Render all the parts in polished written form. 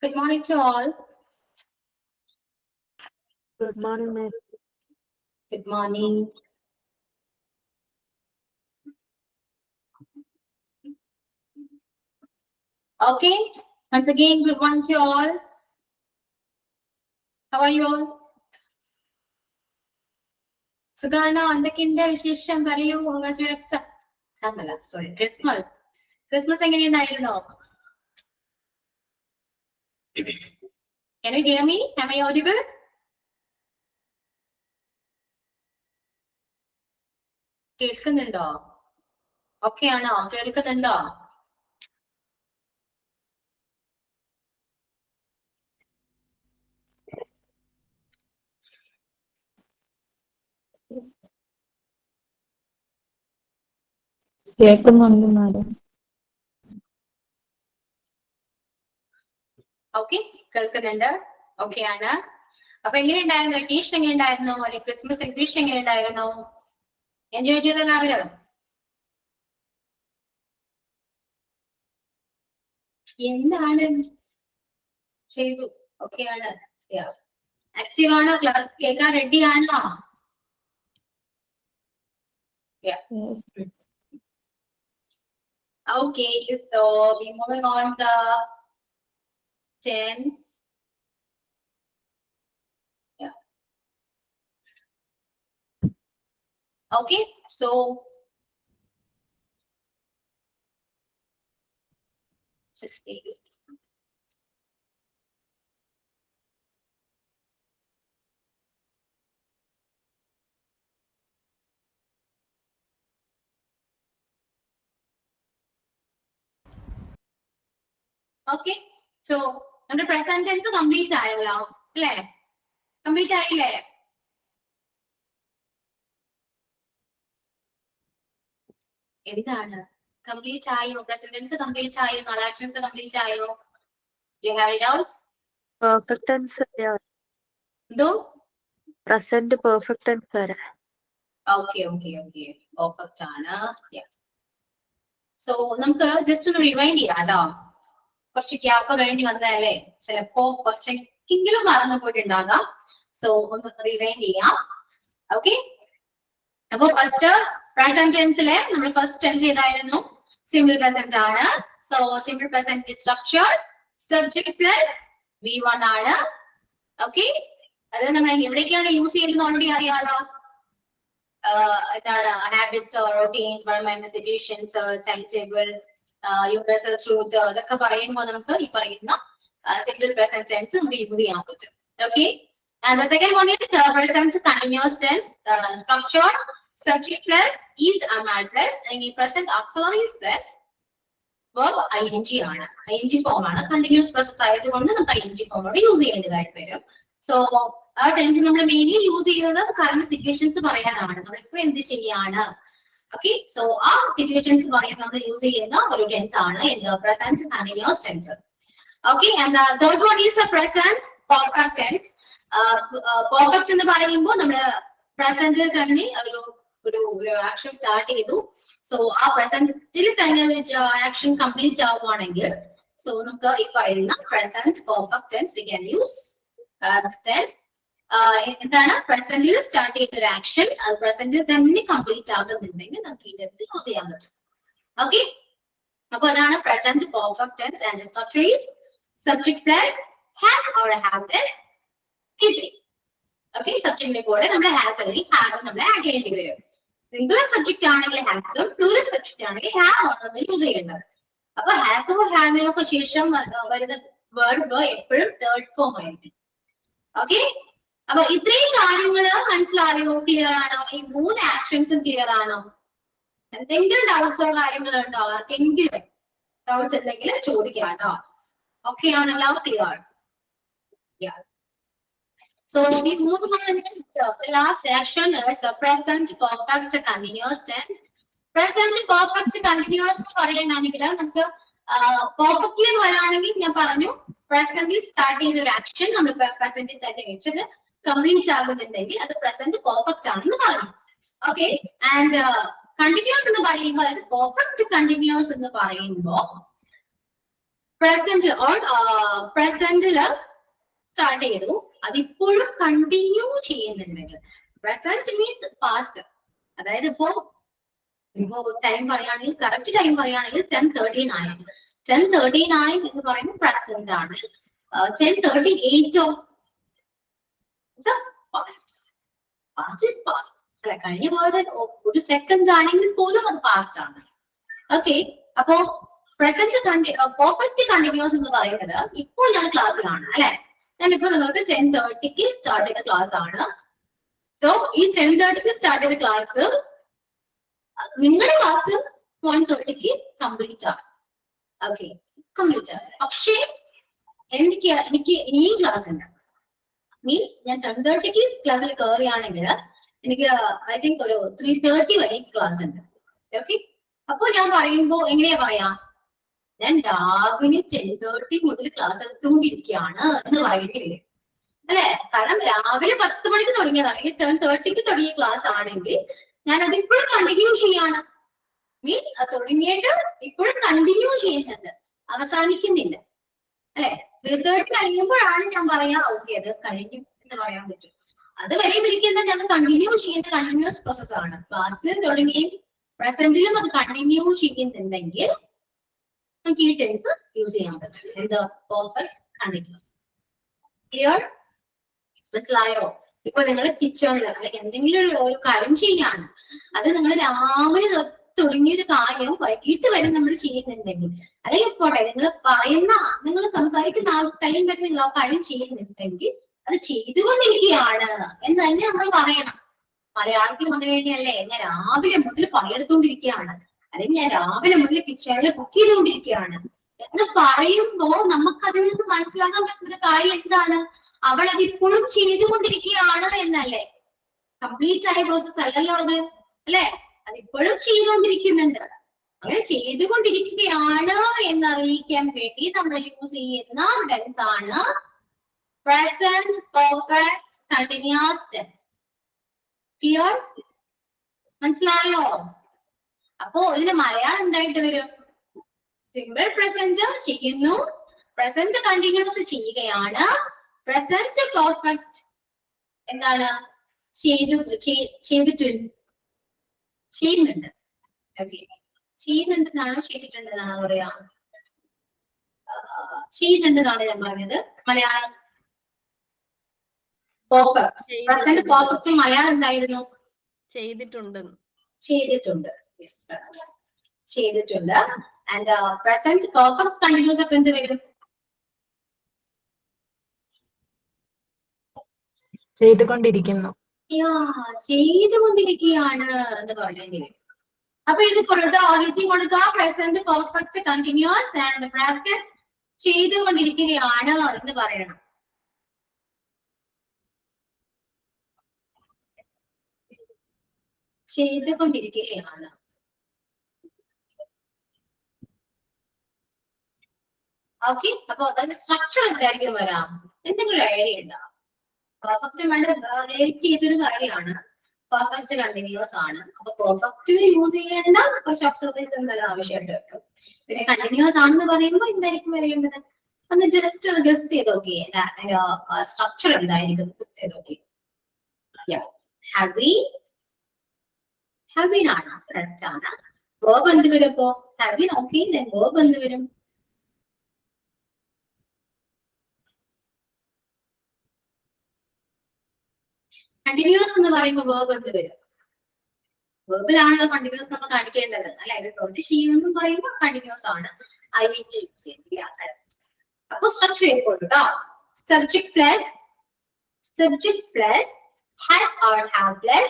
Good morning to all. Good morning, Miss. Good morning. Okay, once again, good morning to all. How are you all? Sugana, എന്തൊക്കെയുണ്ട് വിശേഷം പറയൂ. Sorry, Christmas. Christmas എങ്ങനെയുണ്ടായിരുന്നോ? Can you hear me? Am I audible? കേൾക്കുന്നുണ്ടോ? Okay ആണോ? കേൾക്കുന്നുണ്ടോ? കേൾക്കുന്നുണ്ട് madam. Okay, കേൾക്കുന്നുണ്ട്. Okay ആണ്. അപ്പൊ എങ്ങനെയുണ്ടായിരുന്നു? വെക്കേഷൻ എങ്ങനെയുണ്ടായിരുന്നു? അല്ലെങ്കിൽ ക്രിസ്മസ് സെലിബ്രേഷൻ എങ്ങനെയുണ്ടായിരുന്നു? എൻജോയ് ചെയ്ത എല്ലാവരും? എന്താണ് ചെയ്തു? ഓക്കെ ആണ്. ആക്റ്റീവ് ആണോ? ക്ലാസ് കേൾക്കാൻ റെഡി ആണോ? Okay, so we're moving on the tense. Yeah. Okay, so just take it. Okay, so നമ്മുടെ present tense complete ആയല്ലോ അല്ലേ? കംപ്ലീറ്റ് ആയില്ലേ? എന്താണ് കംപ്ലീറ്റ് ആയോ? പ്രസന്റ് ടെൻസ് കംപ്ലീറ്റ് ആയോ? നാളെ ആക്ഷൻസ് കംപ്ലീറ്റ് ആയോ? Do you have any doubts? Perfect tense എന്തോ? പ്രസന്റ് പെർഫെക്റ്റ് ടെൻസ് വരെ. Okay, okay, okay. Perfect ആണ്. Yeah. So നമുക്ക് ജസ്റ്റ് ഒന്ന് റിവൈൻഡ് ചെയ്യാം കേട്ടോ. കുറച്ച് ഗ്യാപ്പ് കഴിഞ്ഞ് വന്നതല്ലേ, ചിലപ്പോ കുറച്ചെങ്കിലും മറന്നു പോയിട്ടുണ്ടാകാം. സോ ഒന്ന് റിവൈൻഡ് ചെയ്യാം. ഓക്കെ, അപ്പൊ ഫസ്റ്റ് പ്രസന്റ് ടെൻസിലെ നമ്മൾ ഫസ്റ്റ് ടെൻസ് ഏതായിരുന്നു? സിമ്പിൾ പ്രസന്റ് ആണ്. So simple present structure subject plus V1 ആണ്. ഓക്കെ, അത് നമ്മൾ എവിടേക്കാണ് യൂസ് ചെയ്യുന്നത് ഓൾറെഡി അറിയാലോ. എന്താണ് habits, routine, environment, situations, time table, universal truth, ഇതൊക്കെ പറയുമ്പോൾ നമുക്ക് ഈ പറയുന്ന സിമ്പിൾ പ്രസന്റ് ടെൻസ് നമുക്ക് യൂസ് ചെയ്യാൻ പറ്റും. Okay, and the second one is present continuous tense structure subject plus is am plus and present auxiliaries plus verb ing ആണ്. ing form ആണ്. കണ്ടിന്യൂസ് പ്രോസസ് ആയതുകൊണ്ട് നമുക്ക് ing ഫോമോട് യൂസ് ചെയ്യേണ്ടതായിട്ട് വരും. So ആ ടെൻസ് നമ്മൾ മെയിൻലി യൂസ് ചെയ്യുന്നത് current situations പറയാനാണ്. നമ്മളിപ്പോ എന്ത് ചെയ്യാണ്? ഓക്കെ, സോ ആ സിറ്റുവേഷൻസ് പറയാൻ നമ്മൾ യൂസ് ചെയ്യുന്ന ഒരു ടെൻസ് ആണ് present continuous tense. Okay, and the third one is the present perfect tense. Perfect എന്ന് പറയുമ്പോൾ നമ്മള് പ്രസന്റിൽ തന്നെ ഒരു ആക്ഷൻ സ്റ്റാർട്ട് ചെയ്തു. സോ ആ പ്രസന്റിൽ തന്നെ ആക്ഷൻ കംപ്ലീറ്റ് ആവുകയാണെങ്കിൽ സോ നമുക്ക് ഈ പറയുന്ന present perfect tense we can use tense. എന്താണ് പ്രസന്റിൽ സ്റ്റാർട്ട് ചെയ്ത ഒരു ആക്ഷൻ അത് പ്രസന്റിൽ തന്നെ കംപ്ലീറ്റ് ആകുന്നുണ്ടെങ്കിൽ നമുക്ക് ഈ ടെൻസ് യൂസ് ചെയ്യാൻ പറ്റും. ഓക്കെ, അപ്പൊ അതാണ് present perfect tense and structure is subject plus have or have. Okay, സബ്ജക്റ്റിന്റെ കൂടെ നമ്മൾ ഹാസ് അല്ലെങ്കിൽ ഹാവ് നമ്മൾ ആഡ് ചെയ്യേണ്ടി വരും. സിംഗുലർ സബ്ജക്റ്റ് ആണെങ്കിൽ ഹാസും പ്ലൂറൽ സബ്ജക്റ്റ് ആണെങ്കിൽ ഹാവ് ആണ് നമ്മൾ യൂസ് ചെയ്യുന്നത്. അപ്പൊ ഹാസോ ഹാവിനോ ഒക്കെ ശേഷം വരുന്ന വേർബ് എപ്പോഴും തേർഡ് ഫോം ആയിരിക്കും. ഓക്കെ, അപ്പൊ ഇത്രയും കാര്യങ്ങൾ മനസ്സിലായോ? ക്ലിയർ ആണോ? ഈ 3 ആക്ഷൻസും ക്ലിയർ ആണോ? എന്തെങ്കിലും ഡൗട്ട്സോ കാര്യങ്ങളുണ്ടോ? ആർക്കെങ്കിലും ഡൗട്ട്സ് എന്തെങ്കിലും ചോദിക്കാട്ടോ? ഓക്കെ ആണല്ലോ? Clear? So we move on to the last action is the present perfect continuous tense. Present perfect continuous പറയാനാണെങ്കിൽ നമുക്ക് പെർഫെക്റ്റ്ലി വരാണെങ്കിൽ ഞാൻ പറഞ്ഞു പ്രസന്റിൽ സ്റ്റാർട്ട് ചെയ്ത ഒരു ആക്ഷൻ നമ്മൾ പ്രസന്റിൽ തന്നെ വെച്ചത് കംപ്ലീറ്റ് ആകുന്നുണ്ടെങ്കിൽ അത് പ്രസന്റ് പെർഫെക്റ്റ് ആണെന്ന് പറഞ്ഞു. ഓക്കെ, ആൻഡ് കണ്ടിന്യൂസ് എന്ന് പറയുമ്പോൾ പെർഫെക്റ്റ് കണ്ടിന്യൂസ് എന്ന് പറയുമ്പോൾ present or present start ചെയ്തു അതിപ്പോഴും കണ്ടിന്യൂ ചെയ്യുന്നുണ്ടെങ്കിൽ present means past അതായത് ഇപ്പോ ടൈം പറയുകയാണെങ്കിൽ കറക്റ്റ് ടൈം പറയുകയാണെങ്കിൽ 10:39 10:39 എന്ന് പറയുന്നത് പ്രസന്റ് ആണ് 10:38 പാസ്റ്റ് പാസ്റ്റ് ഇസ് പാസ്റ്റ് അല്ല കഴിഞ്ഞു പോയത് ഒരു സെക്കൻഡ് ആണെങ്കിൽ പോലും അത് പാസ്റ്റ് ആണ് ഓക്കെ അപ്പോ പ്രസന്റ് പെർഫെക്റ്റ് കണ്ടിന്യൂസ് എന്ന് പറയുന്നത് ഇപ്പോൾ ഞാൻ ക്ലാസ്സിലാണ് അല്ലെ ഞാനിപ്പോ നിങ്ങൾക്ക് 10:30 സ്റ്റാർട്ട് ചെയ്ത ക്ലാസ് ആണ് സോ ഈ 10:30 സ്റ്റാർട്ട് ചെയ്ത ക്ലാസ് നിങ്ങളുടെ ക്ലാസ് 1:30 കംപ്ലീറ്റ് ആണ് ഓക്കെ കംപ്ലീറ്റ് ആണ് പക്ഷേ എനിക്ക് ഈ ക്ലാസ് ഉണ്ട് മീൻസ് ഞാൻ 10:30 ക്ലാസ്സിൽ കയറിയാണെങ്കിൽ എനിക്ക് ഐ തിങ്ക് ഒരു 3:30 വരെ ക്ലാസ് ഉണ്ട് ഓക്കെ അപ്പൊ ഞാൻ പറയുമ്പോ എങ്ങനെയാ പറയാ ഞാൻ രാവിലെ 10:30 മുതൽ ക്ലാസ് എടുത്തുകൊണ്ടിരിക്കുകയാണ് എന്ന് പറയേണ്ടി വരും അല്ലെ കാരണം രാവിലെ 10 മണിക്ക് തുടങ്ങിയതാണ് 10:30 തുടങ്ങിയ ക്ലാസ് ആണെങ്കിൽ ഞാൻ അതിപ്പോഴും കണ്ടിന്യൂ ചെയ്യാണ് മീൻസ് അത് തുടങ്ങിയിട്ട് ഇപ്പോഴും കണ്ടിന്യൂ ചെയ്യുന്നുണ്ട് അവസാനിക്കുന്നില്ല അല്ലെ 3:30 കഴിയുമ്പോഴാണ് ഞാൻ പറയാ ഓക്കെ അത് കഴിഞ്ഞു എന്ന് പറയാൻ പറ്റും അത് വരെ ഇരിക്കുന്ന ഞങ്ങൾ കണ്ടിന്യൂ ചെയ്യുന്ന കണ്ടിന്യൂസ് പ്രോസസ് ആണ് ക്ലാസ്സിൽ തുടങ്ങിയും പ്രസന്റിലും അത് കണ്ടിന്യൂ ചെയ്യുന്നുണ്ടെങ്കിൽ നമുക്ക് ഈ ടെൻസ് യൂസ് ചെയ്യാൻ പറ്റും എന്ത് പെർഫെക്റ്റ് കണ്ടിന്യൂസ് ക്ലിയർ മനസ്സിലായോ ഇപ്പൊ നിങ്ങൾ കിച്ചണിൽ അല്ലെങ്കിൽ എന്തെങ്കിലും ഒരു കാര്യം ചെയ്യാണ് അത് നിങ്ങൾ രാവിലെ തുടങ്ങിയൊരു കാര്യം വൈകിട്ട് വരെ നമ്മൾ ചെയ്യുന്നുണ്ടെങ്കിൽ അല്ലെങ്കിൽ പോട്ടെ നിങ്ങൾ സംസാരിക്കുന്ന ആ ടൈം വരെ നിങ്ങൾ ആ കാര്യം ചെയ്യുന്നുണ്ടെങ്കിൽ അത് ചെയ്തുകൊണ്ടിരിക്കുകയാണ് എന്ന് തന്നെ നമ്മൾ പറയണം മലയാളത്തിൽ വന്നു കഴിഞ്ഞാലേ ഞാൻ രാവിലെ മുതൽ പണിയെടുത്തുകൊണ്ടിരിക്കുകയാണ് അല്ലെങ്കിൽ ഞാൻ രാവിലെ മുതൽ കിച്ചണിൽ കുക്ക് ചെയ്തുകൊണ്ടിരിക്കുകയാണ് എന്ന് പറയുമ്പോ നമുക്ക് അതിൽ നിന്ന് മനസ്സിലാക്കാൻ പറ്റുന്ന കാര്യം എന്താണ് അവൾ അത് ഇപ്പോഴും ചെയ്തുകൊണ്ടിരിക്കുകയാണ് എന്നല്ലേ കംപ്ലീറ്റ് ആയ പ്രോസസ് അല്ലല്ലോ അത് അല്ലെ അതിപ്പോഴും ചെയ്തുകൊണ്ടിരിക്കുന്നുണ്ട് അങ്ങനെ ചെയ്തുകൊണ്ടിരിക്കുകയാണ് എന്നറിയിക്കാൻ വേണ്ടി നമ്മൾ യൂസ് ചെയ്യുന്ന ടെൻസ് ആണ് present perfect continuous tense clear മനസ്സിലായോ അപ്പോ ഇതിന് മലയാളം എന്തായിട്ട് വരും സിമ്പിൾ പ്രസന്റ് ചെയ്യുന്നു പ്രസന്റ് കണ്ടിന്യൂസ് ചെയ്യുകയാണ് പ്രസന്റ് പെർഫെക്റ്റ് എന്താണ് ചെയ്യുന്നുണ്ട് ഓക്കെ ചെയ്യുന്നുണ്ടെന്നാണോ ചെയ്തിട്ടുണ്ടെന്നാണോ പറയാ ചെയ്യുന്നുണ്ടെന്നാണ് ഞാൻ പറഞ്ഞത് Malayalam perfect present perfect Malayalam എന്തായിരുന്നു ചെയ്തിട്ടുണ്ട് ചെയ്തിട്ടുണ്ട് ആൻഡ് പ്രസന്റ് പെർഫെക്റ്റ് കണ്ടിന്യൂസ് അപ്പൊ എന്ത് വരും ചെയ്തുകൊണ്ടിരിക്കുന്നു ചെയ്തുകൊണ്ടിരിക്കുകയാണ് എന്ന് പറയേണ്ടി വരും അപ്പൊ ഇത് കൊടുക്കുക present perfect continuous and bracket ചെയ്തുകൊണ്ടിരിക്കുകയാണ് എന്ന് പറയണം ചെയ്തുകൊണ്ടിരിക്കുകയാണ് ഓക്കെ അപ്പൊ അതിന്റെ സ്ട്രക്ചർ എന്തായിരിക്കും വരാം എന്തെങ്കിലും ഐഡിയ ഉണ്ടാവും പെർഫെക്റ്റ് വേണ്ട റിലേറ്റ് ചെയ്തൊരു കാര്യമാണ് പെർഫെക്റ്റ് കണ്ടിന്യൂസ് ആണ് അപ്പൊ പെർഫെക്റ്റ് യൂസ് ചെയ്യേണ്ട കുറച്ച് എക്സർസൈസ് എന്തായാലും ആവശ്യമായിട്ട് വരും പിന്നെ കണ്ടിന്യൂസ് ആണെന്ന് പറയുമ്പോൾ എന്തായിരിക്കും വരേണ്ടത് ഒന്ന് ജസ്റ്റ് ഒന്ന് ഗസ് ചെയ്ത് നോക്കി സ്ട്രക്ചർ എന്തായിരിക്കും ഗസ് ചെയ്ത് നോക്കി ഹാവിൻ ആണ് കറക്റ്റ് ആണ് വേർബ് എന്ത് വരും ഇപ്പോ ഹാവിൻ ഓക്കെ വേർബ് എന്ത് വരും കണ്ടിന്യൂസ് എന്ന് പറയുമ്പോൾ വേർബ് എന്ത് വരും വേർബിലാണല്ലോ കണ്ടിന്യൂസ് നമ്മൾ കാണിക്കേണ്ടത് അല്ലെ ഒരു പ്രവൃത്തി ചെയ്യുമെന്ന് പറയുമ്പോൾ കണ്ടിന്യൂസ് ആണ് ഐ യൂസ് ചെയ്യുക അപ്പൊ സ്ട്രക്ചർ ചെയ്തോളൂ subject plus has or have plus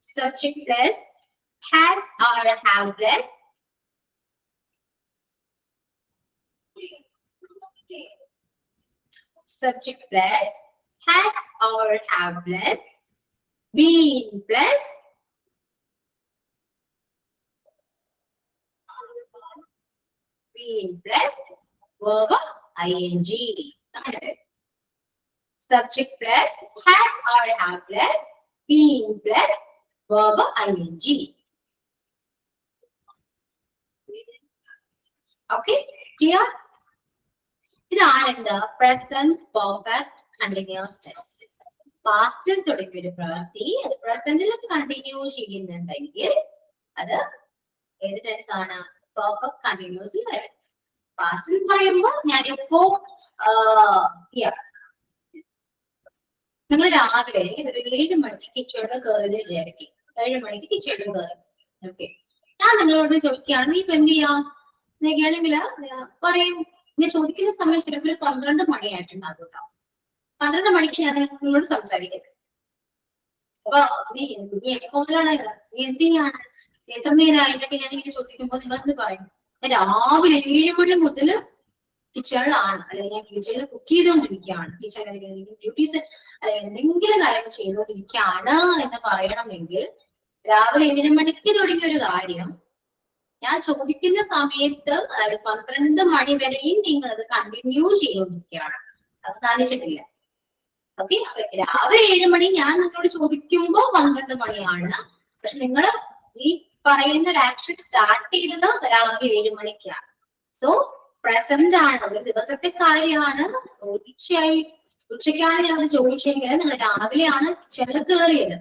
subject plus has or have plus subject plus has or have plus been plus verb ing subject plus have or have plus been plus verb ing okay Clear? ഇതാണ് എന്ത് present perfect continuous tense. പാസ്റ്റിൽ തുടങ്ങിയ ഒരു പ്രവൃത്തി അത് പ്രസന്റിലും continue ചെയ്യുന്നുണ്ടെങ്കിൽ അത് ഏത് tense ആണ്? പെർഫെക്റ്റ് കണ്ടിന്യൂസ് വരും. പാസ്റ്റിൽ പറയുമ്പോൾ ഞാനിപ്പോ നിങ്ങൾ രാവിലെ ഒരു 7 മണിക്ക് കിച്ചണിൽ കയറി വിചാരിക്കും. 7 മണിക്ക് കിച്ചണിൽ കയറി. ഓക്കെ, ഞാൻ നിങ്ങളോട് ചോദിക്കുകയാണ് നീ ഇപ്പൊ എന്ത് ചെയ്യാം എന്നൊക്കെയാണെങ്കിൽ പറയും. ഞാൻ ചോദിക്കുന്ന സമയം ചിലപ്പോൾ 12 മണിയായിട്ടുണ്ടാകും കേട്ടോ. 12 മണിക്ക് ഞാൻ നിങ്ങളോട് സംസാരിക്കുന്നത്. അപ്പൊ നീ എപ്പോഴാണ് നീ എന്ത് ചെയ്യാണ് എത്ര നേരമായിട്ടൊക്കെ ഞാൻ ഇങ്ങനെ ചോദിക്കുമ്പോൾ നിങ്ങൾ എന്ത് പറയും? രാവിലെ 7 മണി മുതൽ കിച്ചണിലാണ്, അല്ലെങ്കിൽ ഞാൻ കിച്ചണിൽ കുക്ക് ചെയ്തുകൊണ്ടിരിക്കുകയാണ്, കിച്ചണിൽ ഡ്യൂട്ടീസ് അല്ലെങ്കിൽ എന്തെങ്കിലും കാര്യങ്ങൾ ചെയ്തുകൊണ്ടിരിക്കുകയാണ് എന്ന് പറയണമെങ്കിൽ രാവിലെ 7 മണിക്ക് തുടങ്ങിയ ഒരു കാര്യം ഞാൻ ചോദിക്കുന്ന സമയത്ത് അതായത് 12 മണി വരെയും നിങ്ങൾ അത് കണ്ടിന്യൂ ചെയ്തുകൊണ്ടിരിക്കുകയാണ്. അത് സാധിച്ചിട്ടില്ല. ഓക്കെ, അപ്പൊ രാവിലെ 7 മണി ഞാൻ നിങ്ങളോട് ചോദിക്കുമ്പോൾ 12 മണിയാണ്. പക്ഷെ നിങ്ങൾ ഈ പറയുന്ന ഒരു ആക്ഷൻ സ്റ്റാർട്ട് ചെയ്തത് രാവിലെ 7 മണിക്കാണ്. സോ പ്രസന്റ് ആണ്, ഒരു ദിവസത്തെ കാര്യമാണ്. ഉച്ചയ്ക്കാണ് ഞാൻ ചോദിച്ചെങ്കിൽ നിങ്ങൾ രാവിലെയാണ് കിച്ചണിൽ കയറിയത്.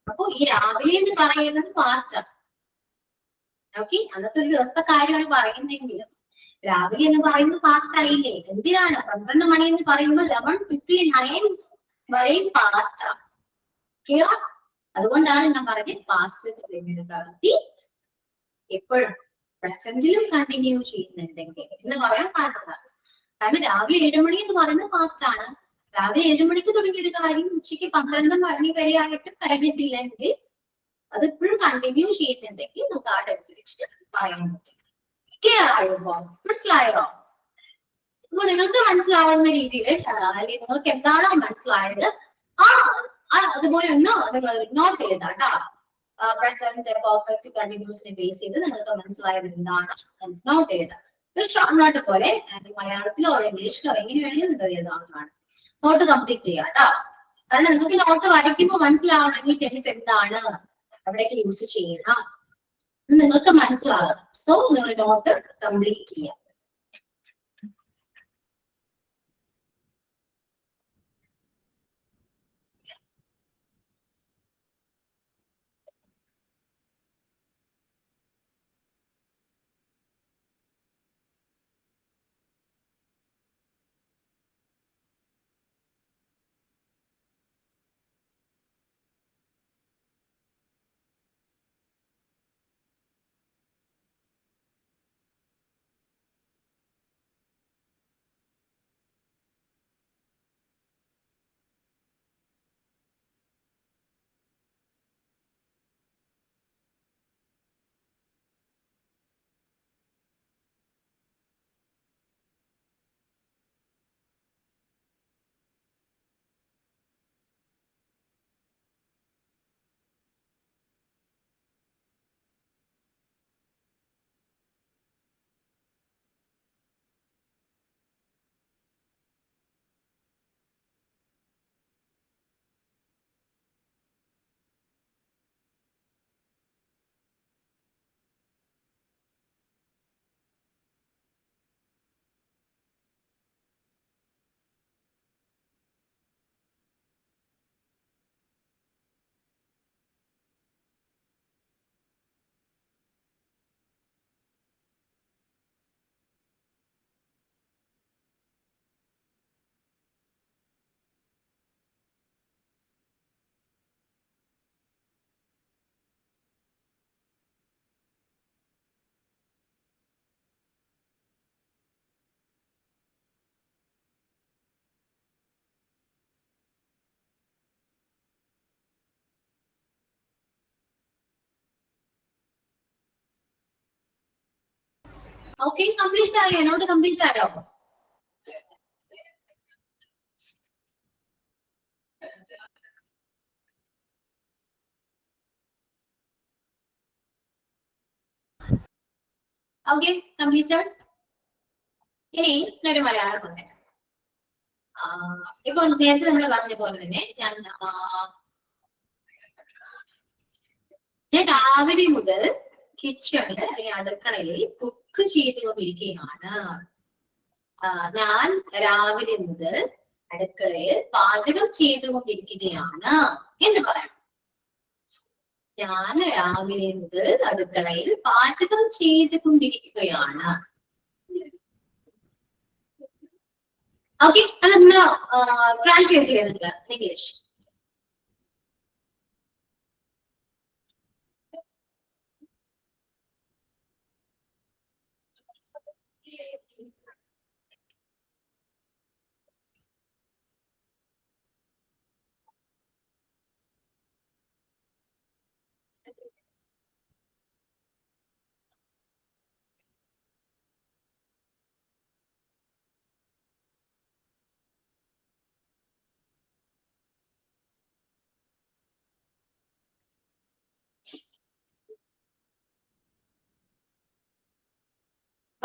അപ്പൊ ഈ രാവിലെ എന്ന് പറയുന്നത് പാസ്റ്റ് ആണ്. ഓക്കെ, അന്നത്തെ ഒരു ദിവസത്തെ കാര്യമാണ് പറയുന്നെങ്കിലും രാവിലെ എന്ന് പറയുന്നത് പാസ്റ്റ് ആയില്ലേ? എന്തിനാണ് 12 മണി എന്ന് പറയുമ്പോൾ 11:59 വരെയും പാസ്റ്റ് ആണ്. ക്ലിയർ? അതുകൊണ്ടാണ് ഞാൻ പറഞ്ഞത് പാസ്റ്റ് പ്രവൃത്തി എപ്പോഴും പ്രസന്റിലും കണ്ടിന്യൂ ചെയ്യുന്നുണ്ടെങ്കിൽ എന്ന് പറയാൻ കാരണം. കാരണം രാവിലെ 7 മണി എന്ന് പറയുന്നത് പാസ്റ്റ് ആണ്. രാവിലെ 7 മണിക്ക് തുടങ്ങിയ ഒരു കാര്യം ഉച്ചയ്ക്ക് 12 മണി വരെ ആയിട്ട് കഴിഞ്ഞിട്ടില്ലെങ്കിൽ അത് ഇപ്പോഴും കണ്ടിന്യൂ ചെയ്യുന്നുണ്ടെങ്കിൽ നമുക്ക് അതനുസരിച്ച് പറയാൻ പറ്റും. ക്ലിയർ ആയോ? മനസ്സിലായോ? അപ്പൊ നിങ്ങൾക്ക് മനസ്സിലാവുന്ന രീതിയിൽ അല്ലെങ്കിൽ നിങ്ങൾക്ക് എന്താണോ മനസ്സിലായത് അതുപോലെ ഒന്ന് നിങ്ങൾ നോട്ട് ചെയ്താട്ടോ. പ്രസന്റ് പെർഫെക്റ്റ് കണ്ടിന്യൂസിനെ ബേസ് ചെയ്ത് നിങ്ങൾക്ക് മനസ്സിലായത് എന്താണ് നോട്ട് ചെയ്താൽ ഒരു ഷോർട്ട് നോട്ട് പോലെ മലയാളത്തിലോ ഇംഗ്ലീഷിലോ എങ്ങനെ വേണമെങ്കിൽ നിങ്ങൾ എഴുതാവുന്നതാണ്. നോട്ട് കംപ്ലീറ്റ് ചെയ്യാം കേട്ടോ. കാരണം നിങ്ങൾക്ക് നോട്ട് വരയ്ക്കുമ്പോൾ മനസ്സിലാവണമെങ്കിൽ ടെൻസ് എന്താണ് അവിടേക്ക് യൂസ് ചെയ്യണം നിങ്ങൾക്ക് മനസ്സിലാകണം. സോ നിങ്ങൾ നോട്ട് കംപ്ലീറ്റ് ചെയ്യാം. ഓക്കെ, കംപ്ലീറ്റ് ആയോ? നോട്ട് കംപ്ലീറ്റ് ആയോ? Okay, completed. ഇനി ഒരു മലയാളം പറയാം. ഇപ്പൊ നേരത്തെ നമ്മൾ പറഞ്ഞ പോലെ തന്നെ ഞാൻ രാവിലെ മുതൽ കിച്ചണിൽ അല്ലെങ്കിൽ അടുക്കളയിൽ കുക്ക് ചെയ്തുകൊണ്ടിരിക്കുകയാണ്. ഞാൻ രാവിലെ മുതൽ അടുക്കളയിൽ പാചകം ചെയ്തുകൊണ്ടിരിക്കുകയാണ് എന്ന് പറയാം. ഞാൻ രാവിലെ മുതൽ അടുക്കളയിൽ പാചകം ചെയ്തുകൊണ്ടിരിക്കുകയാണ്. ഓക്കെ, അതൊന്ന് ട്രാൻസ്ലേറ്റ് ചെയ്യുന്നുണ്ട് ഇംഗ്ലീഷ്.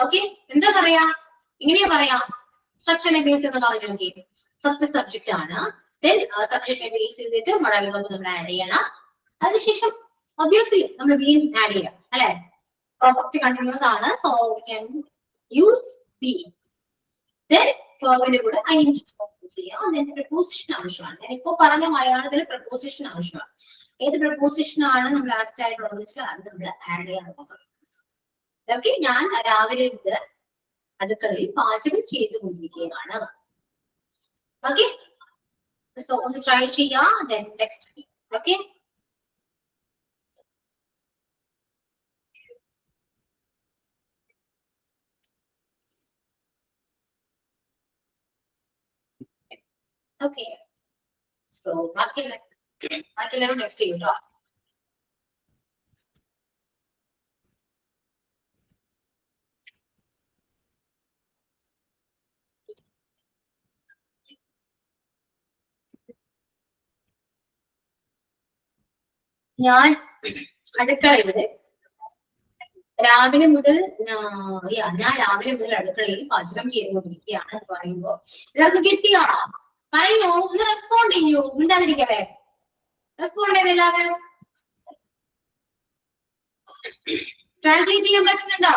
ഓക്കെ, എന്താ പറയാ, ഇങ്ങനെയാ പറയാ. സ്ട്രക്ചറിനെ ബേസ് എന്ന് പറഞ്ഞു നോക്കി. ഫസ്റ്റ് സബ്ജക്റ്റ് ആണ്, ദെൻ സബ്ജക്റ്റിനെ ബേസ് ചെയ്തിട്ട് മോഡൽ വെർബ് നമ്മൾ ആഡ് ചെയ്യണം. അതിനുശേഷം ഒബ്വിയസ്ലി നമ്മൾ ബീൻ ആഡ് ചെയ്യാം അല്ലെ. പെർഫെക്റ്റ് കണ്ടിന്യൂസ് ആണ്, so we can use be. Then വെർബിന്റെ കൂടെ ing ചെയ്യാം. ദെൻ പ്രപ്പോസിഷൻ ആവശ്യമാണ്. ഞാനിപ്പോ പറഞ്ഞ മലയാളത്തിൽ പ്രപ്പോസിഷൻ ആവശ്യമാണ്. ഏത് പ്രപ്പോസിഷൻ ആണ് നമ്മൾ ആപ്റ്റ് ആയിട്ടുള്ളത് വെച്ചാൽ അത് നമ്മൾ ആഡ് ചെയ്യാൻ നോക്കാം. ഓക്കെ, ഞാൻ രാവിലെ മുതൽ അടുക്കളയിൽ പാചകം ചെയ്തുകൊണ്ടിരിക്കുകയാണ്. ഓക്കെ, സോ ഒന്ന് ട്രൈ ചെയ്യാം. Then next. Okay, okay, so ബാക്കിയെല്ലാവരും നെക്സ്റ്റ് ചെയ്യും കേട്ടോ. ഞാൻ അടുക്കളയിൽ രാവിലെ മുതൽ ഞാൻ രാവിലെ മുതൽ അടുക്കളയിൽ പാചകം ചെയ്തുകൊണ്ടിരിക്കുകയാണ് എന്ന് പറയുമ്പോ എല്ലാവർക്കും കിട്ടിയോ? പറയോ, ഒന്ന് റെസ്പോണ്ട് ചെയ്യൂ, മിണ്ടാതിരിക്കട്ടെ. റെസ്പോണ്ട് ചെയ്ത് എല്ലാവരും ട്രാൻസ്ലേറ്റ് ചെയ്യാൻ പറ്റുന്നുണ്ടോ?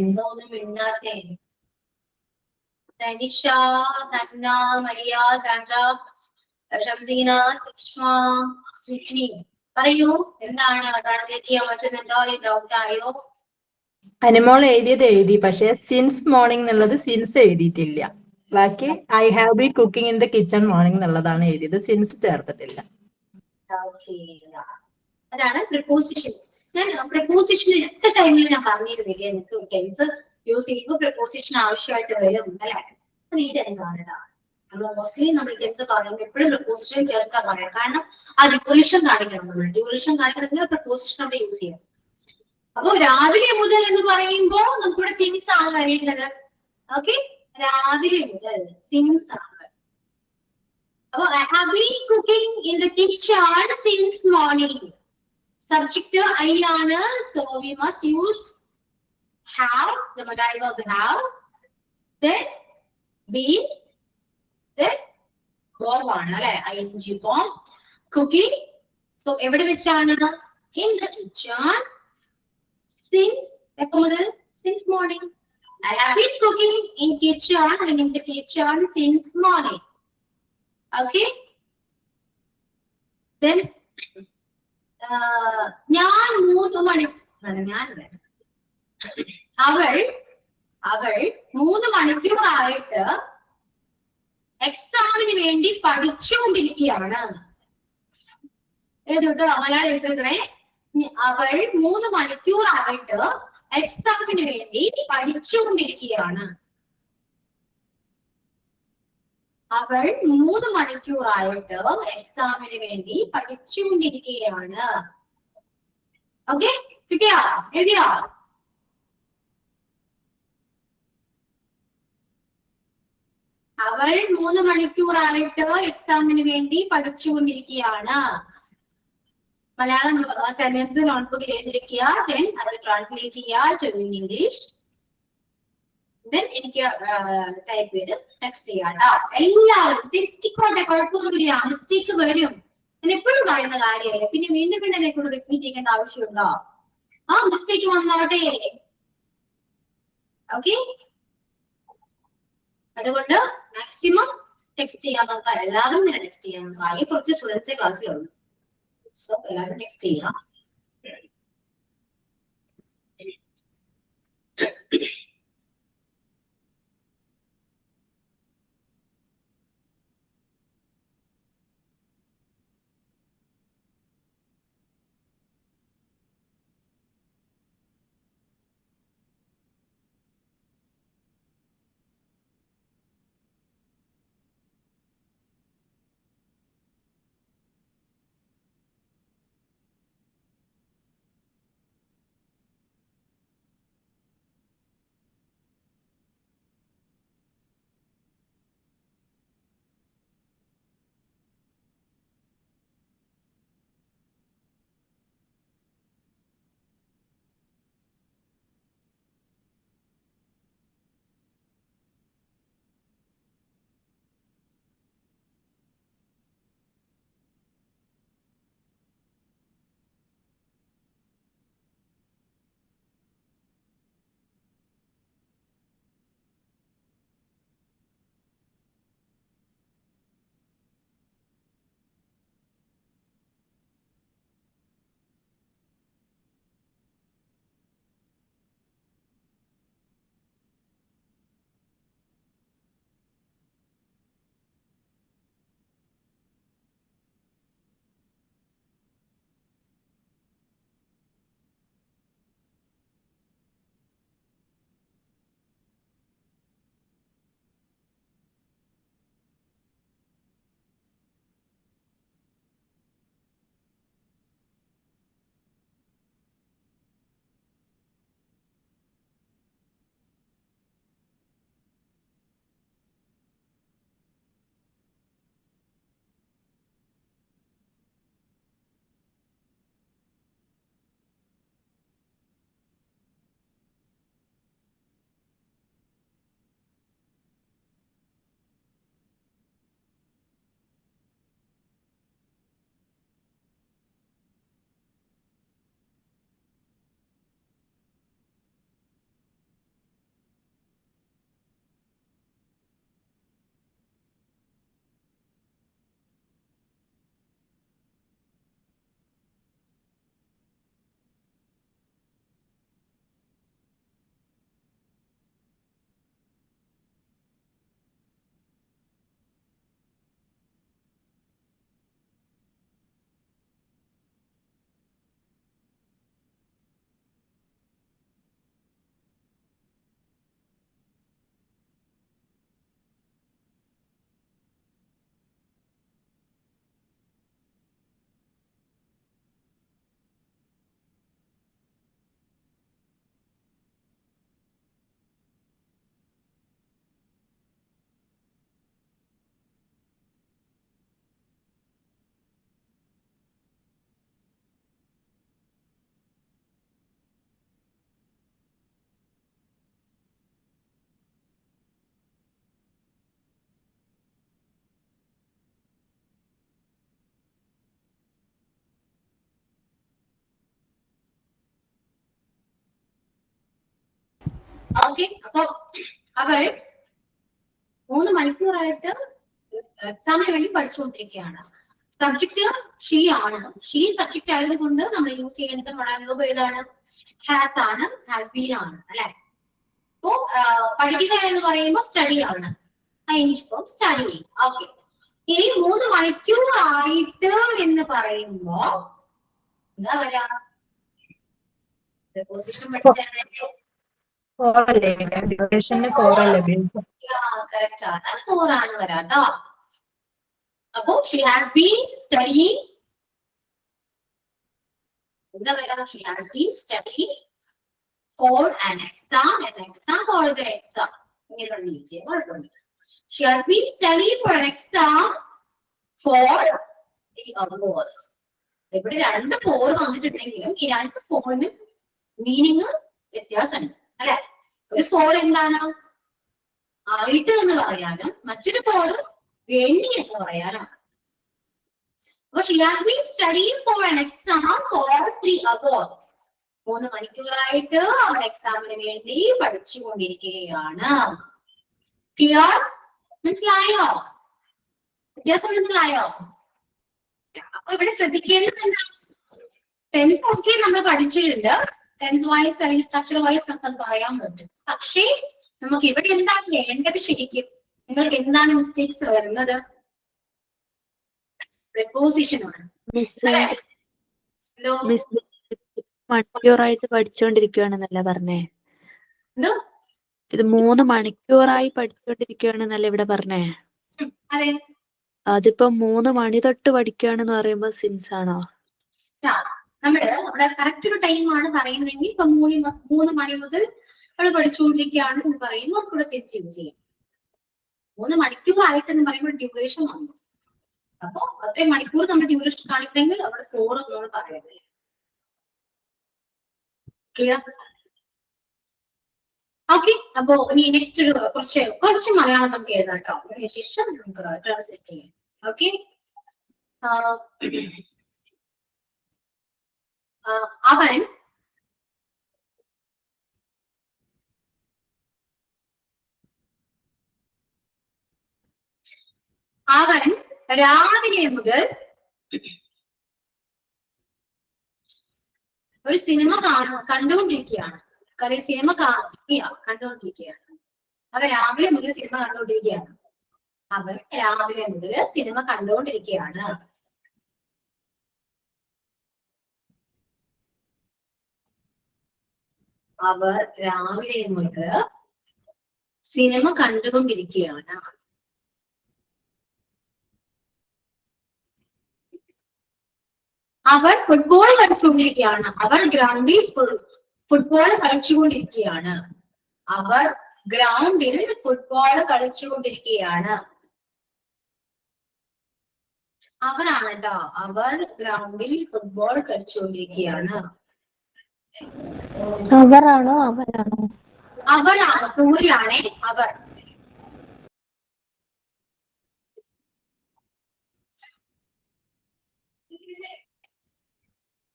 എന്തോന്നും മിണ്ടാത്തേ? Tanisha, Hannah, Maria, Sandra, Shamseena, Sushma, Sushni, പറയൂ, എന്താണ് ട്രാൻസ്ലേറ്റ് ചെയ്യാൻ പറ്റുന്നുണ്ടോ? ഡൗട്ട് ആയോ? അനുമോൾ എഴുതിയത് എഴുതി, പക്ഷെ സിൻസ് മോർണിംഗ് എന്നുള്ളത് സിൻസ് എഴുതിയിട്ടില്ല. ബാക്കി I have been cooking in the kitchen morning എന്നുള്ളതാണ് എഴുതിയത്, സിൻസ് ചേർത്തിട്ടില്ല. അതാണ് പ്രിപ്പോസിഷൻ. ഞാൻ പ്രിപ്പോസിഷൻ എടുത്ത ടൈമിൽ ഞാൻ പറഞ്ഞിരുന്നില്ലേ, എനിക്ക് ടെൻസ് യൂസ് ചെയ്യുമ്പോൾ പ്രിപ്പോസിഷൻ ആവശ്യമായിട്ട് വരും അല്ലെ. അത് ഈ ടെൻസ് ആണ് കേട്ടോ. നമ്മൾ മോസ്റ്റ്ലി നമ്മൾ ടെൻസ് പറയുമ്പോൾ എപ്പോഴും പ്രിപ്പോസിഷൻ ചേർക്കാൻ പറയാം. കാരണം ആ ഡ്യൂറേഷൻ കാണിക്കണം. നമ്മൾ ഡ്യൂറേഷൻ കാണിക്കണമെങ്കിൽ പ്രിപ്പോസിഷൻ നമ്മൾ യൂസ് ചെയ്യാം. അപ്പൊ രാവിലെ മുതൽ എന്ന് പറയുമ്പോൾ നമുക്കിവിടെ സിൻസ് ആണ് വരേണ്ടത്. ഓക്കെ, രാവിലെ മുതൽ സിൻസ് ആണ്. അപ്പൊ I have been cooking in the kitchen since morning. Subject I ആണ്, so we must use have, the modal verb have, then been, then verb ആണ് അല്ലെ, ing form. Cooking, so എവിടെ വെച്ചാണ്? In the kitchen since എപ്പോ മുതൽ? Since morning. I have been cooking in the kitchen since morning. Okay, then ഞാൻ 3 മണിക്കൂർ അവൾ 3 മണിക്കൂറായിട്ട് എക്സാമിന് വേണ്ടി പഠിച്ചുകൊണ്ടിരിക്കുകയാണ്. ഏതോട്ടോ മലയാളം എഴുതുന്നേ. അവൾ 3 മണിക്കൂറായിട്ട് എക്സാമിന് വേണ്ടി പഠിച്ചുകൊണ്ടിരിക്കുകയാണ്. അവൾ 3 മണിക്കൂറായിട്ട് എക്സാമിന് വേണ്ടി പഠിച്ചുകൊണ്ടിരിക്കുകയാണ്. ഓക്കെ, കിട്ടിയാ? എഴുതിയാ? അവൾ 3 മണിക്കൂറായിട്ട് എക്സാമിന് വേണ്ടി പഠിച്ചുകൊണ്ടിരിക്കുകയാണ്. മലയാളം സെന്റൻസ് നോട്ട്ബുക്കിൽ എഴുതി വെക്കുക. ദെൻ അത് ട്രാൻസ്ലേറ്റ് ചെയ്യുക ഇൻ ഇംഗ്ലീഷ്. ദെൻ എനിക്ക് ടൈപ്പ് ചെയ്ത് ടെക്സ്റ്റ് ചെയ്യാം കേട്ടോ. എല്ലാവരും തെറ്റിക്കോട്ടെ, കുഴപ്പമൊന്നുമില്ല. മിസ്റ്റേക്ക് വരും. ഞാൻ എപ്പോഴും പറയുന്ന കാര്യമല്ലേ, പിന്നെ വീണ്ടും വീണ്ടും എന്നെ കൊണ്ട് റിപ്പീറ്റ് ചെയ്യേണ്ട ആവശ്യമുണ്ടോ? ആ മിസ്റ്റേക്ക് വന്നോട്ടെ. ഓക്കെ, അതുകൊണ്ട് മാക്സിമം ടെക്സ്റ്റ് ചെയ്യാൻ നോക്കുക. എല്ലാവരും തന്നെ ടെക്സ്റ്റ് ചെയ്യാൻ നോക്കുക. ആകെ കുറച്ച് സ്റ്റുഡൻസേ ക്ലാസ്സിലുള്ളൂ. സോ എല്ലാവരും ടെക്സ്റ്റ് ചെയ്യാം. ഓക്കെ, അപ്പൊ അവർ 3 മണിക്കൂറായിട്ട് എക്സാമിന് വേണ്ടി പഠിച്ചുകൊണ്ടിരിക്കുകയാണ്. സബ്ജക്ട് ഷീ ആണ്. ഷീ സബ്ജക്ട് ആയതുകൊണ്ട് നമ്മൾ യൂസ് ചെയ്യേണ്ടത് വളരെ ഏതാണ്? ഹാസ് ആണ്, ഹാസ് ബീൻ ആണ് അല്ലെ. അപ്പോ പഠിക്കുക എന്ന് പറയുമ്പോൾ സ്റ്റഡി ആണ്. ഇനിയിപ്പോ സ്റ്റഡി. ഓക്കെ, ഇനി 3 മണിക്കൂറായിട്ട് എന്ന് പറയുമ്പോ എന്താ പറയാ? പ്രപോസിഷൻ പഠിച്ചതല്ലേ? കറക്റ്റ് ആണ്, 4 ആണ് വരാട്ടോ. അപ്പോ ഷീ ഹാസ് ബീൻ സ്റ്റഡിയിങ്. എന്താ വരാ? She has been studying for an exam. Exam for the exam ഇങ്ങനെ യൂസ് ചെയ്യാൻ കുഴപ്പമില്ല. She has been studying for an exam for 3 hours. ഇവിടെ 2 ഫോർ വന്നിട്ടുണ്ടെങ്കിലും ഈ 2 ഫോറിനും മീനിങ് വ്യത്യാസമുണ്ട് അല്ലെ. ഒരു ഫോർ എന്താണ്? ആയിട്ട് എന്ന് പറയാനും മറ്റൊരു ഫോർ വേണ്ടി എന്ന് പറയാനാണ്. അപ്പൊ she has been studying for an exam for 3 hours. 3 മണിക്കൂറായിട്ട് അവൾ എക്സാമിന് വേണ്ടി പഠിച്ചുകൊണ്ടിരിക്കുകയാണ്. ക്ലിയർ? മനസ്സിലായോ? വ്യത്യാസം മനസ്സിലായോ? അപ്പൊ ഇവിടെ ശ്രദ്ധിക്കേണ്ടത് എന്താണ്? ടെൻസ് ഒക്കെ നമ്മൾ പഠിച്ചിട്ടുണ്ട്. ടെൻസ് വൈസ് അല്ലെങ്കിൽ സ്ട്രക്ചർ വൈസ് നമുക്ക് പറയാൻ പറ്റും. പക്ഷേ നമുക്ക് ഇവിടെ എന്താണ് വേണ്ടത് ശരിക്കും? നിങ്ങൾക്ക് എന്താണ് മിസ്റ്റേക്സ് വരുന്നത്? പ്രപ്പോസിഷൻ ആണ്. മണിക്കൂറായിട്ട് പഠിച്ചുകൊണ്ടിരിക്കുകയാണെന്നല്ല പറഞ്ഞേ. എന്തോ? ഇത് 3 മണിക്കൂറായി പഠിച്ചുകൊണ്ടിരിക്കുകയാണെന്നല്ല ഇവിടെ പറഞ്ഞേ. അതെ. അതിപ്പോ 3 മണി തൊട്ട് പഠിക്കുകയാണെന്ന് പറയുമ്പോ സിൻസ് ആണോ? നമ്മള് അവിടെ കറക്റ്റ് ഒരു ടൈമാണ് പറയുന്നതെങ്കിൽ ഇപ്പൊ 3 മണി മുതൽ അവള് പഠിച്ചുകൊണ്ടിരിക്കുകയാണ് എന്ന് പറയുമ്പോൾ നമുക്കിവിടെ സെറ്റ് യൂസ് ചെയ്യാം. 3 മണിക്കൂറായിട്ട് എന്ന് പറയുമ്പോൾ ഡ്യൂറേഷൻ വന്നു. അപ്പൊ അത്രയും മണിക്കൂർ നമ്മൾ ഡ്യൂറേഷൻ കാണിക്കണമെങ്കിൽ അവിടെ 4 നമ്മൾ പറയുന്നത്. ക്ലിയർ? ഓക്കെ. അപ്പൊ ഇനി നെക്സ്റ്റ് കുറച്ച് മലയാളം നമുക്ക് എഴുതാം കേട്ടോ. അതിനുശേഷം നമുക്ക് ട്രാൻസ്ലേറ്റ് ചെയ്യാം. ഓക്കെ. അവൻ രാവിലെ മുതൽ ഒരു സിനിമ കണ്ടുകൊണ്ടിരിക്കുകയാണ്. സിനിമ കണ്ടുകൊണ്ടിരിക്കുകയാണ്. അവൻ രാവിലെ മുതൽ സിനിമ കണ്ടുകൊണ്ടിരിക്കുകയാണ്. അവൻ രാവിലെ മുതൽ സിനിമ കണ്ടുകൊണ്ടിരിക്കുകയാണ്. അവർ രാവിലെ മുതൽ സിനിമ കണ്ടുകൊണ്ടിരിക്കുകയാണ്. അവർ ഫുട്ബോൾ കളിച്ചുകൊണ്ടിരിക്കുകയാണ്. അവർ ഗ്രൗണ്ടിൽ ഫുട്ബോൾ കളിച്ചുകൊണ്ടിരിക്കുകയാണ്. അവർ ഗ്രൗണ്ടിൽ ഫുട്ബോൾ കളിച്ചുകൊണ്ടിരിക്കുകയാണ്. അവരാണ് കേട്ടോ. അവർ ഗ്രൗണ്ടിൽ ഫുട്ബോൾ കളിച്ചുകൊണ്ടിരിക്കുകയാണ്. അവരാണോ അവരാണോ? അവരാണ്. പ്ലൂറലാണേ. അവർ.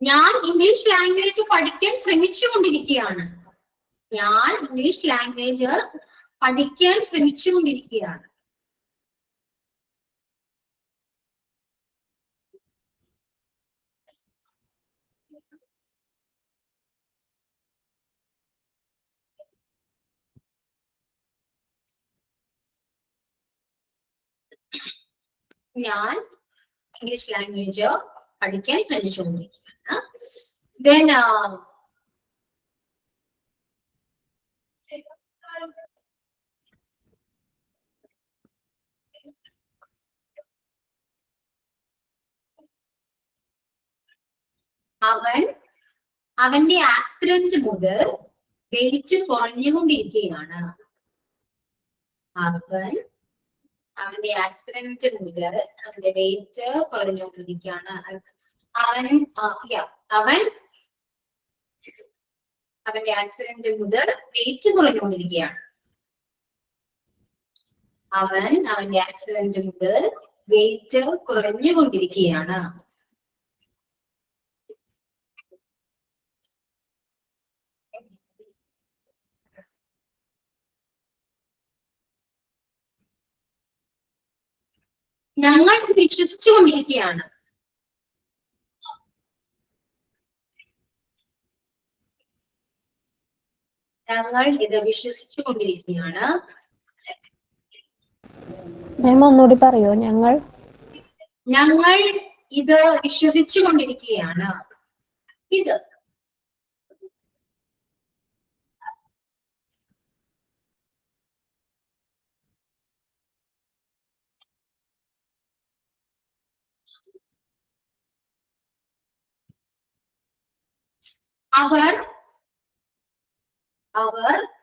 ഞാൻ ഇംഗ്ലീഷ് ലാംഗ്വേജ് പഠിക്കാൻ ശ്രമിച്ചുകൊണ്ടിരിക്കുകയാണ്. ഞാൻ ഇംഗ്ലീഷ് ലാംഗ്വേജ് പഠിക്കാൻ ശ്രമിച്ചുകൊണ്ടിരിക്കുകയാണ്. ഞാൻ ഇംഗ്ലീഷ് ലാംഗ്വേജ് പഠിക്കാൻ ശ്രമിച്ചുകൊണ്ടിരിക്കുകയാണ്. Then അവന്റെ ആക്സിഡന്റ് മുതൽ വെയിറ്റ് കുറഞ്ഞുകൊണ്ടിരിക്കുകയാണ്. അവന്റെ ആക്സിഡന്റ് മുതൽ അവന്റെ വെയിറ്റ് കുറഞ്ഞുകൊണ്ടിരിക്കുകയാണ്. അവന്റെ ആക്സിഡന്റ് മുതൽ വെയിറ്റ് കുറഞ്ഞുകൊണ്ടിരിക്കുകയാണ്. അവന്റെ ആക്സിഡന്റ് മുതൽ വെയിറ്റ് കുറഞ്ഞുകൊണ്ടിരിക്കുകയാണ്. ഞങ്ങൾ വിശ്വസിച്ചുകൊണ്ടിരിക്കുകയാണ്. ഞങ്ങൾ ഇത് വിശ്വസിച്ചുകൊണ്ടിരിക്കുകയാണ്. ഒന്നുകൂടി പറയോ? ഞങ്ങൾ ഇത് വിശ്വസിച്ചുകൊണ്ടിരിക്കുകയാണ്. ഇത് അവർ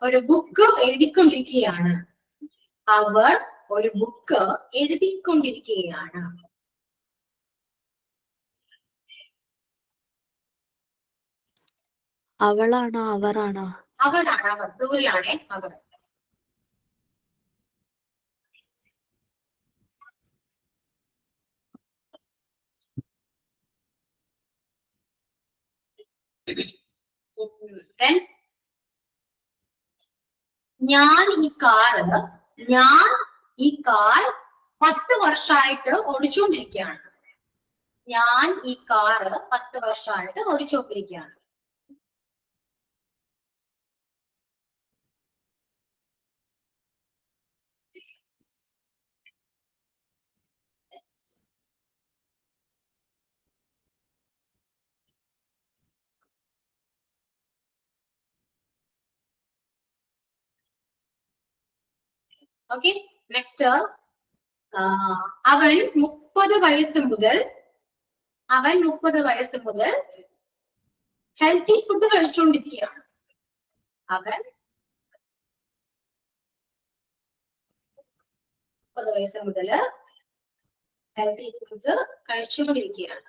ഒരു ബുക്ക് എഴുതിക്കൊണ്ടിരിക്കുകയാണ്. അവർ ഒരു ബുക്ക് എഴുതിക്കൊണ്ടിരിക്കുകയാണ്. അവളാണോ അവരാണോ? അവരാണ്. അവർ പ്ലൂറലാണേ. അവർ. ഞാൻ ഈ കാർ 10 വർഷമായിട്ട് ഓടിച്ചുകൊണ്ടിരിക്കുകയാണ്. ഞാൻ ഈ കാർ 10 വർഷമായിട്ട് ഓടിച്ചുകൊണ്ടിരിക്കുകയാണ്. ഓക്കെ, നെക്സ്റ്റ് അവൻ 30 വയസ്സ് മുതൽ ഹെൽത്തി ഫുഡ് കഴിച്ചുകൊണ്ടിരിക്കുകയാണ്. അവൻ 30 വയസ്സ് മുതൽ ഹെൽത്തി ഫുഡ്സ് കഴിച്ചുകൊണ്ടിരിക്കുകയാണ്.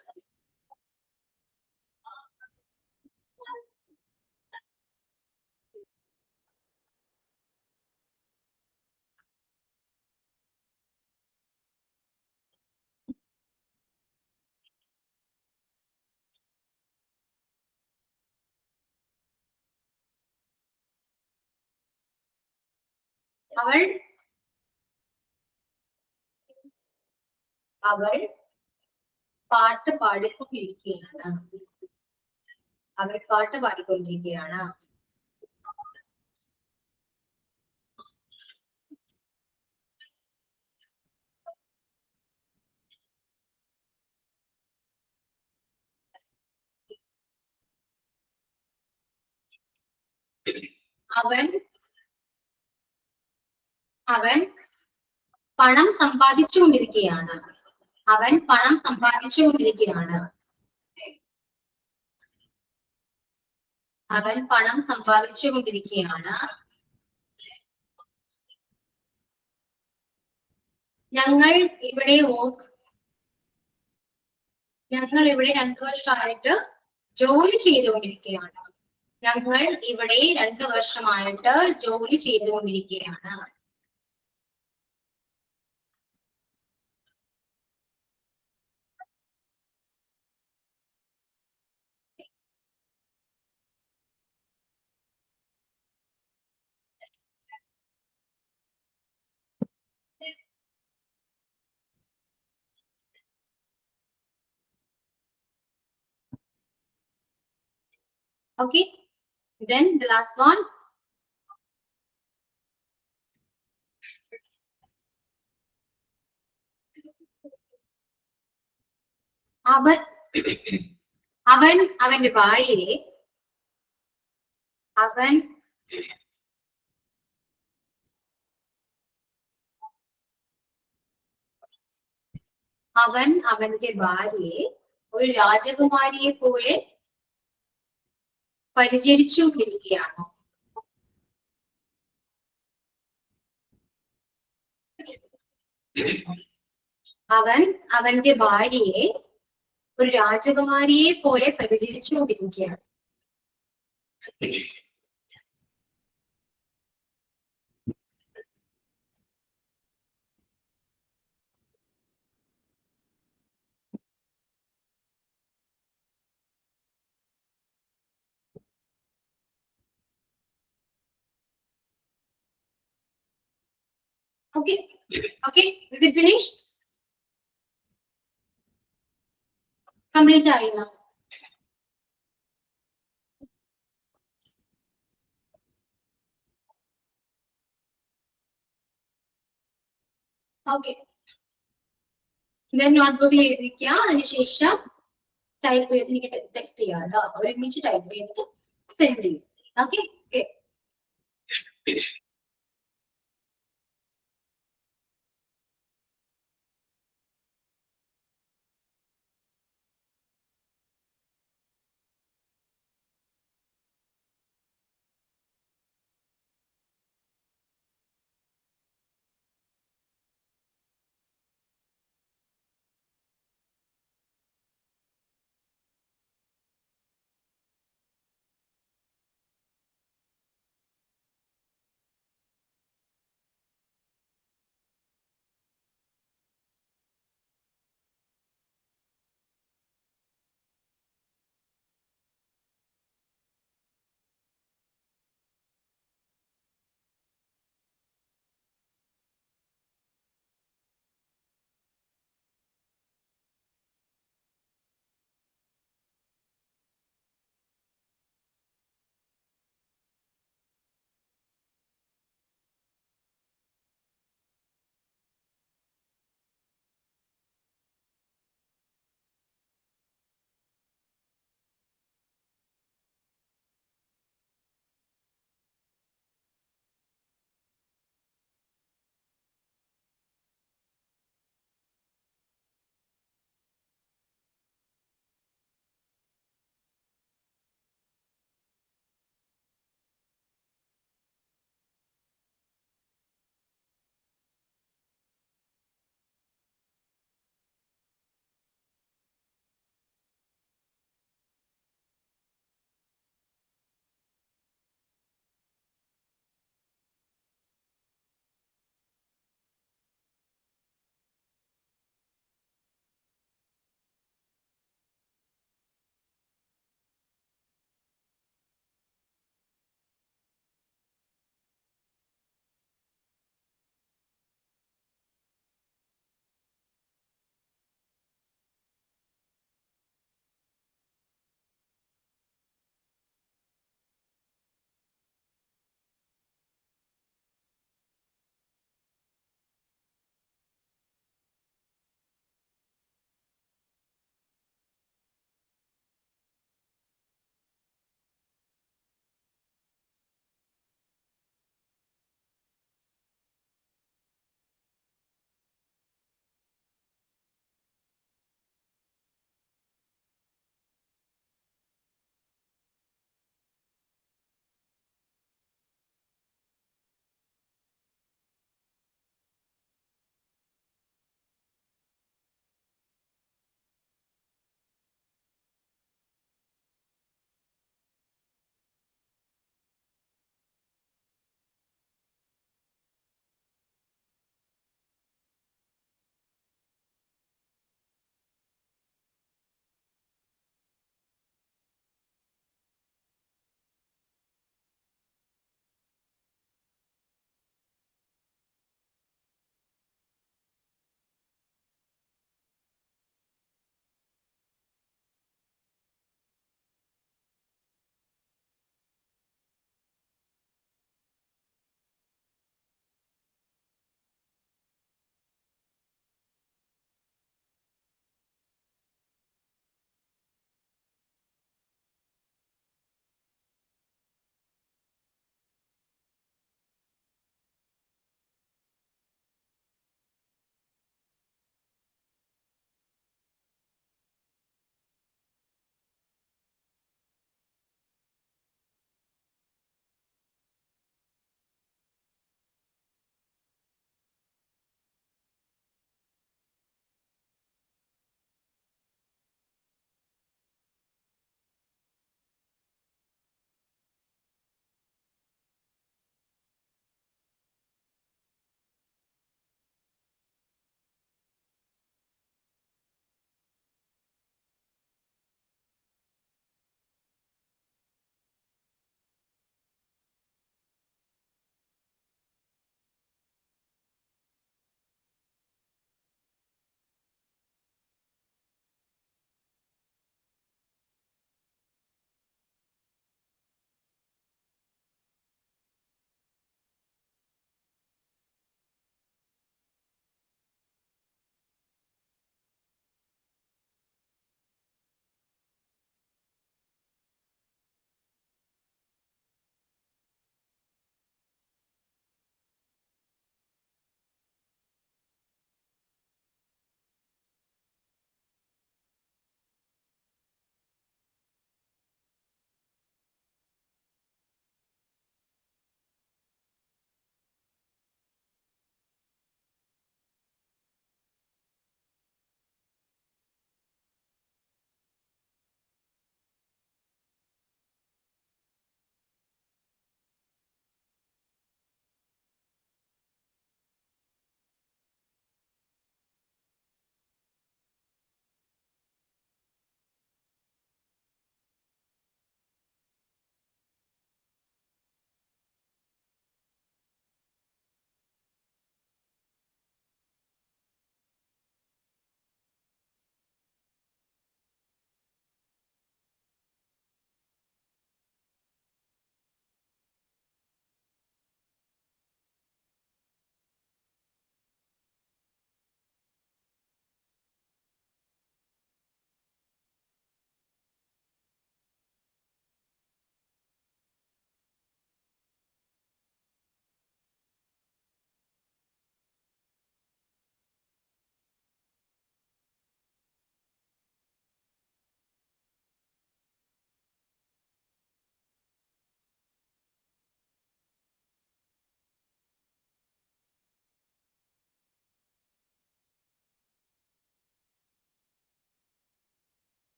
അവൾ പാട്ട് പാടിക്കൊണ്ടിരിക്കുകയാണ്. അവൾ പാട്ട് പാടിക്കൊണ്ടിരിക്കുകയാണ്. അവൻ പണം സമ്പാദിച്ചുകൊണ്ടിരിക്കുകയാണ്. അവൻ പണം സമ്പാദിച്ചുകൊണ്ടിരിക്കുകയാണ്. അവൻ പണം സമ്പാദിച്ചുകൊണ്ടിരിക്കുകയാണ്. ഞങ്ങൾ ഇവിടെ 2 വർഷമായിട്ട് ജോലി ചെയ്തുകൊണ്ടിരിക്കുകയാണ്. ഞങ്ങൾ ഇവിടെ 2 വർഷമായിട്ട് ജോലി ചെയ്തുകൊണ്ടിരിക്കുകയാണ്. Okay, then the last one. അവന്റെ ഭാര്യയെ അവന്റെ ഭാര്യയെ ഒരു രാജകുമാരിയെ പോലെ പരിചരിച്ചുകൊണ്ടിരിക്കുകയാണ്. അവന്റെ ഭാര്യയെ ഒരു രാജകുമാരിയെ പോലെ പരിചരിച്ചുകൊണ്ടിരിക്കുകയാണ്. Okay, is it finished? Complete ആയില്ല. Okay, then നോട്ട്ബുക്കിൽ എഴുതിക്കുക. അതിനുശേഷം ടൈപ്പ് ചെയ്ത് എനിക്ക് ടെക്സ്റ്റ് ചെയ്യാം കേട്ടോ. ഒരുമിച്ച് ടൈപ്പ് ചെയ്തിട്ട് സെൻഡ് ചെയ്യും. ഓക്കെ.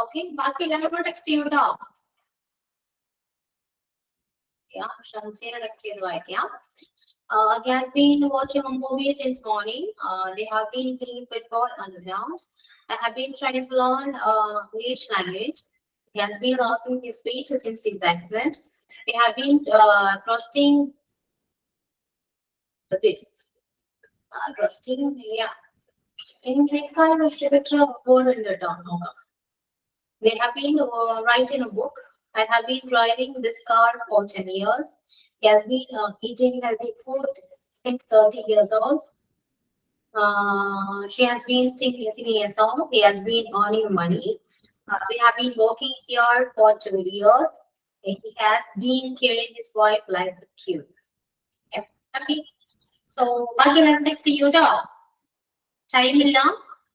Okay, ബാക്കി എല്ലാവരും ടെക്സ്റ്റ് ചെയ്യൂട്ടോ. ഷംസീന ടെക്സ്റ്റ് ചെയ്ത് വായിക്കാം. He has been watching a movie since morning. They have been playing football on the ground. I have been trying to learn English language. He has been losing his speech since his accident. We have been trusting this. Trusting, yeah. Trusting word in the town. They have been writing a book. I have been driving this car for 10 years. He has been eating healthy food since 30 years old. She has been singing a song. He has been earning money. We have been working here for 2 years. He has been carrying his wife like a cube. Yeah. Okay. So, back next to you, dog. Time illa.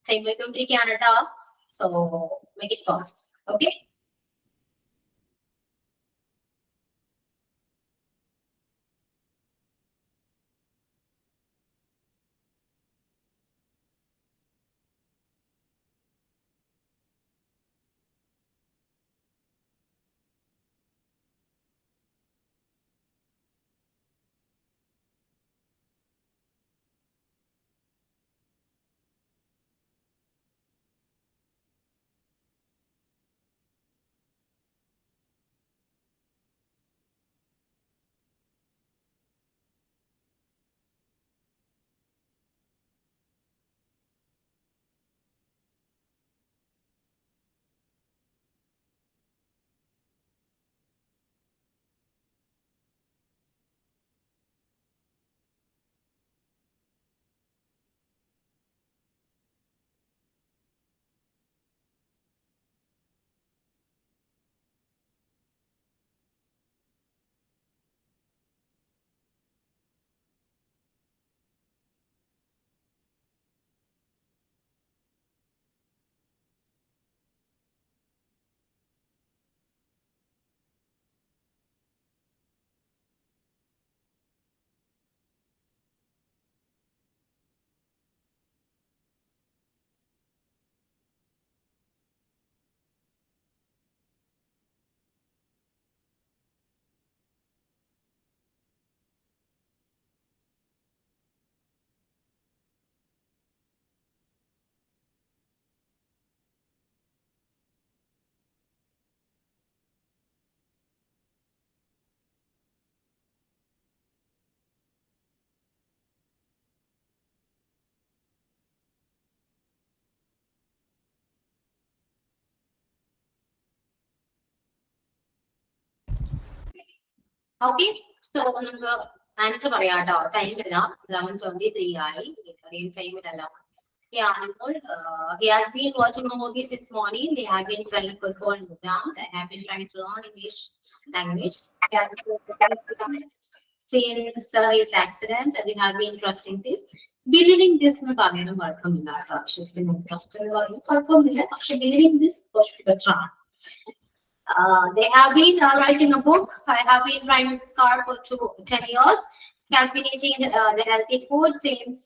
Time we can take Canada. So, make it fast. Okay. Okay, so നമുക്ക് answer പറയാട്ടോ. ടൈമില്ല, 11:23 ആയി. ഇത്രയും ടൈമിലല്ല. Yeah, he has been watching a movie since morning. They have been playing football in the ground. I have been trying to learn English language. He has been since his accident. We have been trusting this. Believing this എന്ന് പറയാനും കുഴപ്പമില്ല കേട്ടോ. വിശ്വസിക്കുന്നു. Trust എന്ന് പറയുന്നത് കുഴപ്പമൊന്നുമില്ല. പക്ഷെ believing this കുറച്ച് better ആണ്. They have been writing a book. I have been driving this car for 10 years. He has been eating the healthy food since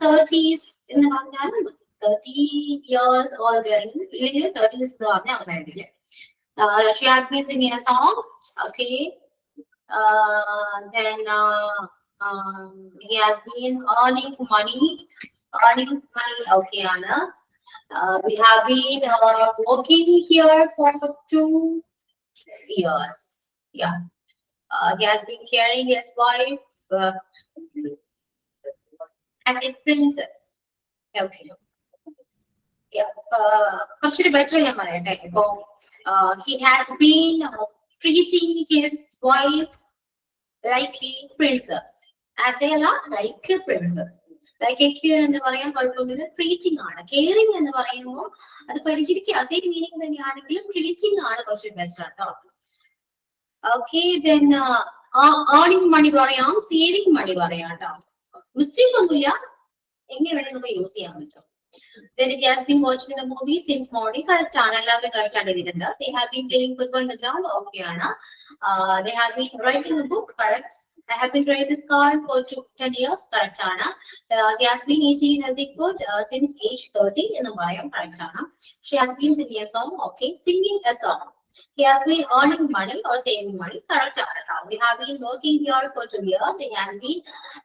30s in the 30 years old. 30s she has been singing a song. Okay. Then he has been earning money. Okay, Anna. We have been working here for 2 years. Yeah. He has been carrying his wife as a princess. Okay. Yeah. Consider better, he has been treating his wife like a princess. As a like a princess. Like a cure എന്ന് പറയാൻ കുഴപ്പമൊന്നുമില്ല. Treating ആണ്. Caring എന്ന് പറയുമ്പോൾ അത് പരിചരിക്കുക same meaning തന്നെയാണെങ്കിലും treating ആണ് കുറച്ച് ബെസ്റ്റ് കേട്ടോ. ഓക്കെ, ദെൻ ഏർണിംഗ് മണി പറയാം, സേവിങ് മണി പറയാം കേട്ടോ. മിസ്റ്റേക്ക് ഒന്നുമില്ല, എങ്ങനെ വേണമെങ്കിൽ നമുക്ക് യൂസ് ചെയ്യാൻ പറ്റും. Then he has been watching the movie since morning. Correct ആണ്, എല്ലാവരും കറക്റ്റ് ആണ് എഴുതിയിട്ടുണ്ട്. They have been playing football in the ground. Okay ആണ്. They have been writing a book. Correct. I have been driving this car for 10 years. Correct ആണ്. He has been eating healthy food since age 30 എന്ന് പറയാം. Correct ആണ്. She has been singing a song. Okay, singing a song. He has been earning money or saving money. Correct ആണ്. We have been working here for 2 years. He has been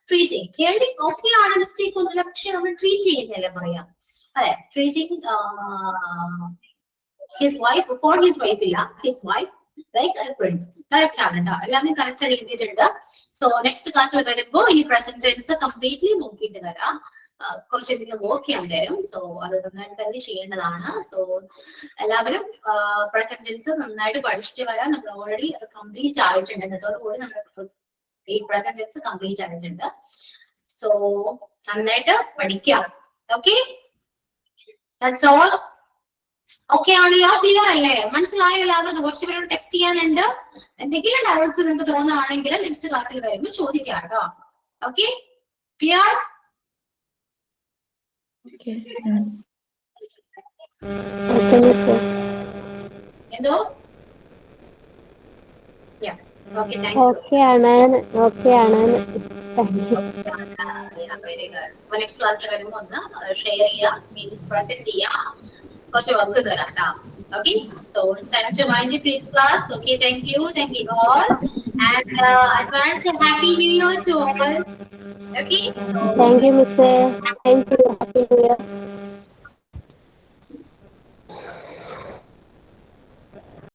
treating. Caring okay ആണ്, mistake ഒന്നുമില്ല, പക്ഷെ നമ്മൾ treat ചെയ്യുന്നില്ല പറയാം. അതെ, treating his wife, for his wife ഇല്ല, his wife like a princess. Correct ആണ് ട്ടോ. എല്ലാവരും correct ആയിട്ട് എഴുതിയിട്ടുണ്ട്. So next ക്ലാസ്സിൽ വരുമ്പോൾ ഈ present tense completely നോക്കിയിട്ട് വരാം. കുറച്ചധികം വർക്ക് ചെയ്യാൻ തരും. സോ അത് നന്നായിട്ട് തന്നെ ചെയ്യേണ്ടതാണ്. സോ എല്ലാവരും present tense നന്നായിട്ട് പഠിച്ചിട്ട് വരാം. നമ്മൾ ഓൾറെഡി അത് കംപ്ലീറ്റ് ആയിട്ടുണ്ട്. ഇന്നത്തോടുകൂടി നമ്മൾ ഈ present tense കംപ്ലീറ്റ് ആയിട്ടുണ്ട്. സോ നന്നായിട്ട് പഠിക്കാം. Okay, that's all. ഓക്കെ ആണല്ലോ, ക്ലിയർ അല്ലേ? മനസ്സിലായോ എല്ലാവർക്കും? കുറച്ച് പേരോട് ടെക്സ്റ്റ് ചെയ്യാനുണ്ട്. എന്തെങ്കിലും ഡൗട്ട്സ് നിങ്ങൾക്ക് തോന്നുകയാണെങ്കിൽ നെക്സ്റ്റ് ക്ലാസ്സിൽ വരുമ്പോൾ ചോദിക്കാം കേട്ടോ. Okay, clear? എന്തോ? Okay, thank you. ഓക്കെ ആണ്. Very good. അപ്പൊ നെക്സ്റ്റ് ക്ലാസ്സിൽ വരുമ്പോൾ ഒന്ന് ഷെയർ ചെയ്യാം, മീൻസ് പ്രസന്റ് ചെയ്യാം, കുറച്ച് വർക്ക് തരാം കേട്ടോ. Okay, so it's time to wind the pre class. Okay, thank you all, and advance happy new year to all. Okay, so Thank you, Mr. Thank you. Happy New Year.